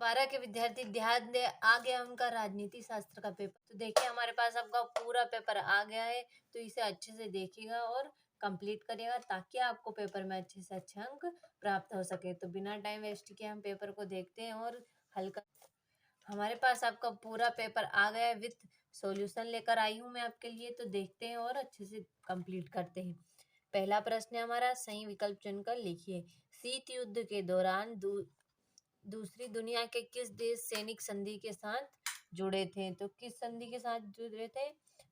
12 के विद्यार्थी ध्यान दे, आ गया उनका राजनीति शास्त्र का पेपर। तो देखिए हमारे पास आपका पूरा पेपर आ गया है, तो इसे अच्छे से देखिएगा और कंप्लीट करिएगा ताकि आपको पेपर में अच्छे से अच्छे अंक प्राप्त हो सके। तो बिना टाइम वेस्ट किए हम पेपर को देखते हैं और हल कर। हमारे पास आपका पूरा पेपर आ गया है, विथ सॉल्यूशन लेकर आई हूँ मैं आपके लिए। तो देखते हैं और अच्छे से कंप्लीट करते हैं। पहला प्रश्न है हमारा, सही विकल्प चुनकर लिखिए। शीत युद्ध के दौरान दूसरी दुनिया के किस देश सैनिक संधि के साथ जुड़े थे? तो किस संधि के साथ जुड़े थे?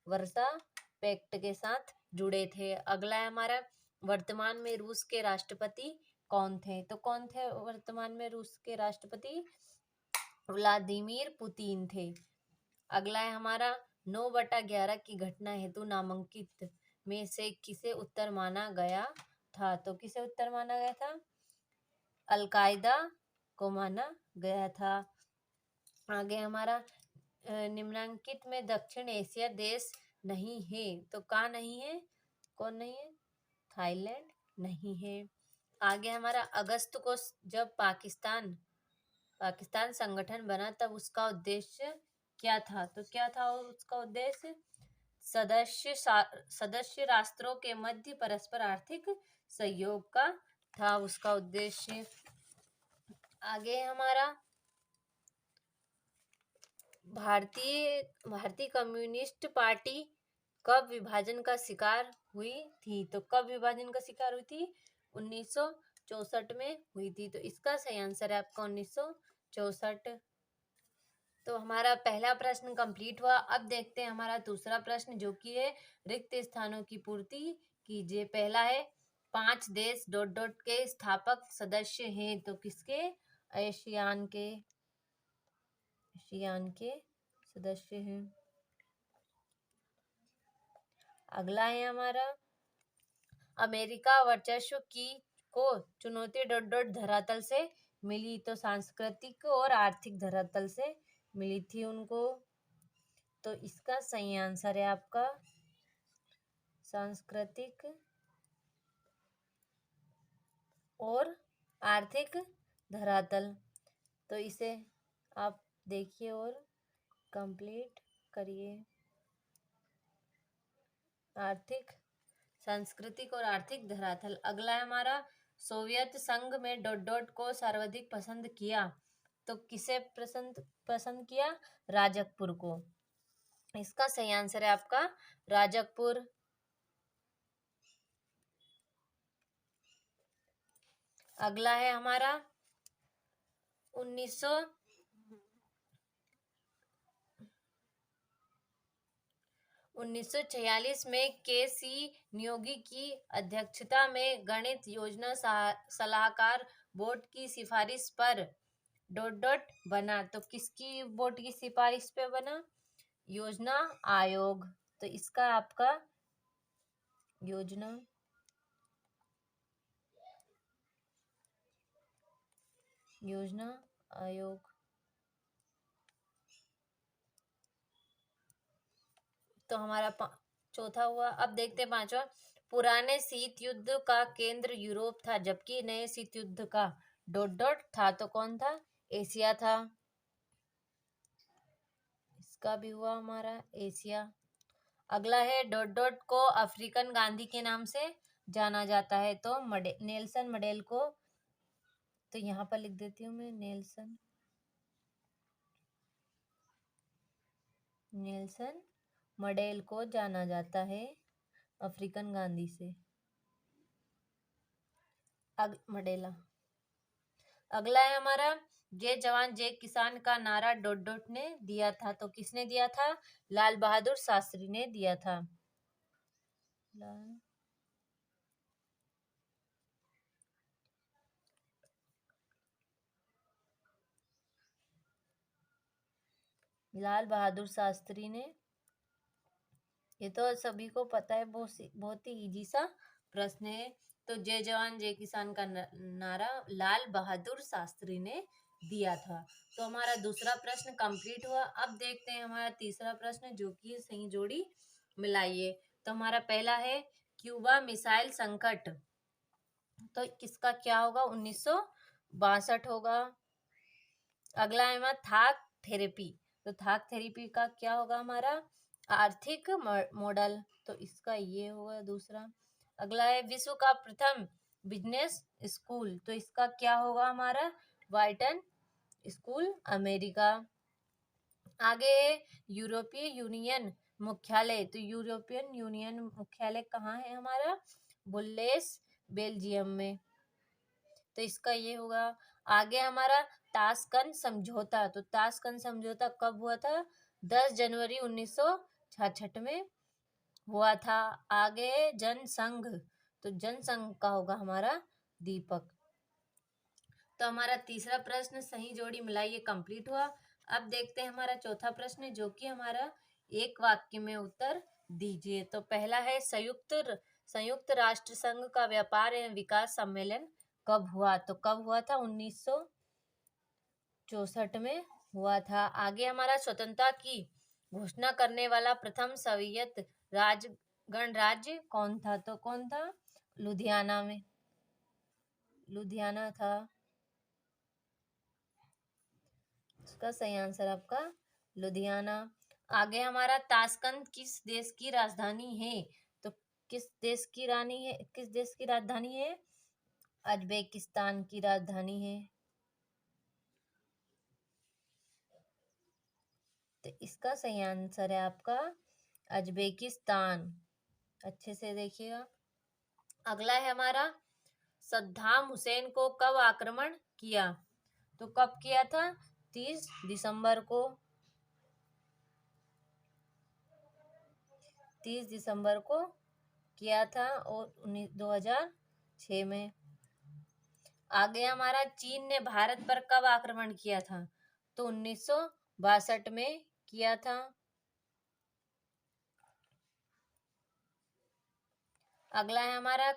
वर्सा पैक्ट के साथ जुड़े थे। अगला है हमारा, वर्तमान में रूस के राष्ट्रपति कौन थे? तो कौन थे वर्तमान में रूस के राष्ट्रपति? व्लादिमीर पुतिन थे। अगला है हमारा, 9/11 की घटना हेतु नामांकित में से किसे उत्तर माना गया था? तो किसे उत्तर माना गया था? अलकायदा को माना गया था। आगे हमारा, निम्नलिखित में दक्षिण एशिया देश नहीं है। तो कहाँ नहीं है? कौन नहीं है? थाईलैंड नहीं है। आगे हमारा, अगस्त को जब पाकिस्तान संगठन बना तब उसका उद्देश्य क्या था? तो क्या था उसका उद्देश्य? सदस्य राष्ट्रों के मध्य परस्पर आर्थिक सहयोग का था उसका उद्देश्य। आगे हमारा, भारतीय कम्युनिस्ट पार्टी कब विभाजन का शिकार हुई थी? तो कब विभाजन का शिकार हुई थी? 1964 में हुई थी। तो इसका सही आंसर है आपका 1964। तो हमारा पहला प्रश्न कंप्लीट हुआ। अब देखते हैं हमारा दूसरा प्रश्न, जो कि है रिक्त स्थानों की पूर्ति कीजिए। पहला है, 5 देश ... के स्थापक सदस्य हैं। तो किसके? आसियान के सदस्य हैं। अगला है हमारा, अमेरिका वर्चस्व को चुनौती ... धरातल से मिली। तो सांस्कृतिक और आर्थिक धरातल से मिली थी उनको। तो इसका सही आंसर है आपका सांस्कृतिक और आर्थिक धरातल। तो इसे आप देखिए और कंप्लीट करिए। सांस्कृतिक और आर्थिक धरातल। अगला है हमारा, सोवियत संघ में ... को सर्वाधिक पसंद किया। तो किसे पसंद किया? राजकपुर को। इसका सही आंसर है आपका राजकपुर। अगला है हमारा, 1946 में के.सी. नियोगी की अध्यक्षता में गणित योजना सलाहकार बोर्ड की सिफारिश पर ... बना। तो किसकी बोर्ड की सिफारिश पे बना? योजना आयोग। तो इसका आपका योजना आयोग। तो हमारा चौथा हुआ। अब देखते हैं पांचवा, पुराने शीत युद्ध का केंद्र यूरोप था जबकि नए शीत युद्ध का ... था। तो कौन था? एशिया था। इसका भी हुआ हमारा एशिया। अगला है, ... को अफ्रीकन गांधी के नाम से जाना जाता है। तो नेल्सन मंडेला को, तो यहाँ पर लिख देती हूँ मैं, नेल्सन मंडेला को जाना जाता है अफ्रीकन गांधी से। मंडेला। अगला है हमारा, जय जवान जय किसान का नारा ... ने दिया था। तो किसने दिया था? लाल बहादुर शास्त्री ने दिया था। लाल बहादुर शास्त्री ने। ये तो सभी को पता है, बहुत ही इजी सा प्रश्न है। तो जय जवान जय किसान का नारा लाल बहादुर शास्त्री ने दिया था। तो हमारा दूसरा प्रश्न कंप्लीट हुआ। अब देखते हैं हमारा तीसरा प्रश्न, जो कि सही जोड़ी मिलाइए। तो हमारा पहला है, क्यूबा मिसाइल संकट। तो किसका क्या होगा? 1962 होगा। अगला है हमारा थाक थेरेपी। तो थाक थेरेपी का क्या होगा हमारा? आर्थिक मॉडल। तो इसका ये होगा दूसरा। अगला है विश्व का प्रथम बिजनेस स्कूल। तो इसका क्या होगा हमारा? व्हाइटन स्कूल, अमेरिका। आगे यूरोपीय यूनियन मुख्यालय। तो यूरोपियन यूनियन मुख्यालय कहाँ है हमारा? बुल्लेस, बेल्जियम में। तो इसका ये होगा। आगे हमारा ताशकंद समझौता। तो ताशकंद समझौता कब हुआ था? 10 जनवरी 1966 में हुआ था। आगे जनसंघ। तो जनसंघ का होगा हमारा दीपक। तो हमारा तीसरा प्रश्न सही जोड़ी मिलाइए कंप्लीट हुआ। अब देखते हैं हमारा चौथा प्रश्न, जो कि हमारा एक वाक्य में उत्तर दीजिए। तो पहला है संयुक्त राष्ट्र संघ का व्यापार एवं विकास सम्मेलन कब हुआ? तो कब हुआ था? 1964 में हुआ था। आगे हमारा स्वतंत्रता की घोषणा करने वाला प्रथम सोवियत गणराज्य कौन था? तो कौन था? लुधियाना था। इसका सही आंसर आपका लुधियाना। आगे हमारा ताशकंद किस देश की राजधानी है? तो किस देश की राजधानी है? उज्बेकिस्तान की राजधानी है। तो इसका सही आंसर है आपका उज्बेकिस्तान। अच्छे से देखिएगा। अगला है हमारा सद्दाम हुसैन को कब आक्रमण किया? तो कब किया था? 30 दिसंबर को। 30 दिसंबर को किया था और 2006 में। आगे हमारा चीन ने भारत पर कब आक्रमण किया था? तो 1962 में किया था। अगला है हमारा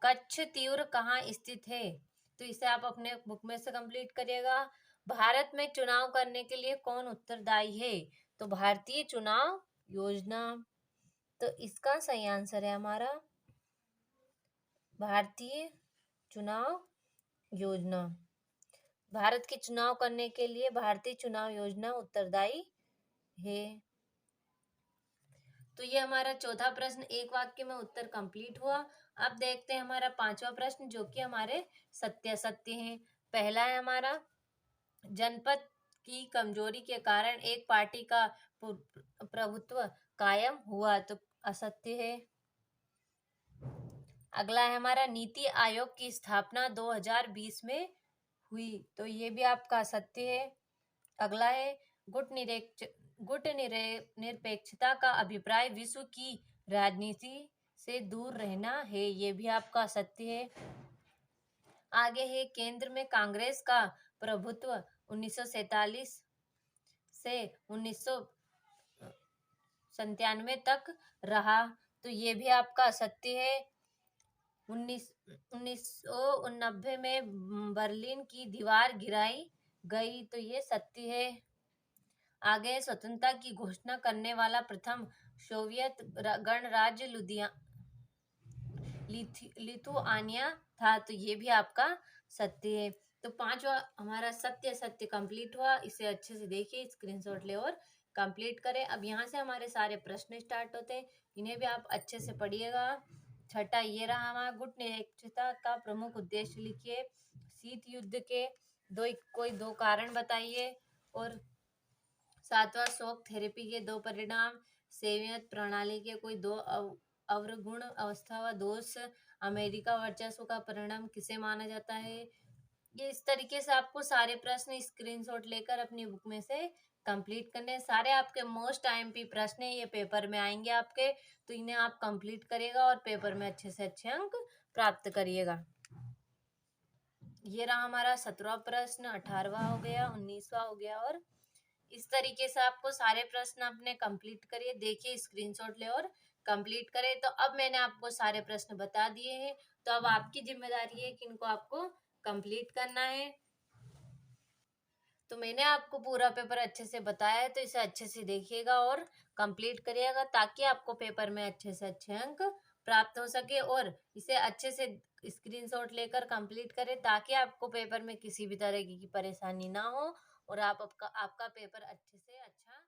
कच्छ तीव्र कहाँ स्थित है? तो इसे आप अपने बुक में से कंप्लीट करिएगा। भारत में चुनाव करने के लिए कौन उत्तरदायी है? तो भारतीय चुनाव योजना। तो इसका सही आंसर है हमारा भारतीय चुनाव योजना। भारत के चुनाव करने के लिए भारतीय चुनाव योजना उत्तरदायी है। तो ये हमारा चौथा प्रश्न एक वाक्य में उत्तर कंप्लीट हुआ। अब देखते हैं हमारा पांचवा प्रश्न, जो कि हमारे सत्यासत्य हैं। पहला है हमारा जनपद की कमजोरी के कारण एक पार्टी का प्रभुत्व कायम हुआ। तो असत्य है। अगला है हमारा नीति आयोग की स्थापना 2020 में हुई। तो ये भी आपका सत्य है। अगला है निरपेक्षता का अभिप्राय विश्व की राजनीति से दूर रहना है। ये भी आपका सत्य है। आगे है केंद्र में कांग्रेस का प्रभुत्व 1947 से 1997 तक रहा। तो ये भी आपका सत्य है। 1989 में बर्लिन की दीवार गिराई गई। तो ये सत्य है। आगे स्वतंत्रता की घोषणा करने वाला प्रथम सोवियत गणराज्य लिथुआनिया था। तो ये भी आपका सत्य है। तो पांचवा हमारा सत्य कंप्लीट हुआ। इसे अच्छे से देखिए, स्क्रीनशॉट ले और कंप्लीट करें। अब यहाँ से हमारे सारे प्रश्न स्टार्ट होते हैं, इन्हें भी आप अच्छे से पढ़िएगा। छठा ये रहा हमारा गुट निरपेक्षता का प्रमुख उद्देश्य लिखिए। शीत युद्ध के कोई दो कारण बताइए। और सातवां शॉक थेरेपी के दो परिणाम। सेवियत प्रणाली के कोई दो अवगुण अवस्था व दोष। अमेरिका वर्चस्व का परिणाम किसे माना जाता है? ये इस तरीके से आपको सारे प्रश्न स्क्रीनशॉट लेकर अपनी बुक में से कंप्लीट करने। सारे आपके मोस्ट आईएमपी प्रश्न है, ये पेपर में आएंगे आपके। तो इन्हें आप कंप्लीट करिएगा और पेपर में अच्छे से अच्छे अंक प्राप्त करिएगा। ये रहा हमारा 17वां प्रश्न, 18वां हो गया, 19वां हो गया। और इस तरीके से आपको सारे प्रश्न अपने कंप्लीट करिए। देखिए, स्क्रीनशॉट ले और कंप्लीट करें। तो अब मैंने आपको सारे प्रश्न बता दिए हैं। तो अब आपकी जिम्मेदारी है कि इनको आपको कंप्लीट करना है। तो मैंने आपको पूरा पेपर अच्छे से बताया है, तो इसे अच्छे से देखिएगा और कंप्लीट करिएगा, ताकि आपको पेपर में अच्छे से अच्छे अंक प्राप्त हो सके। और इसे अच्छे से स्क्रीनशॉट लेकर कंप्लीट करें, ताकि आपको पेपर में किसी भी तरह की परेशानी ना हो और आप आपका आपका पेपर अच्छे से अच्छा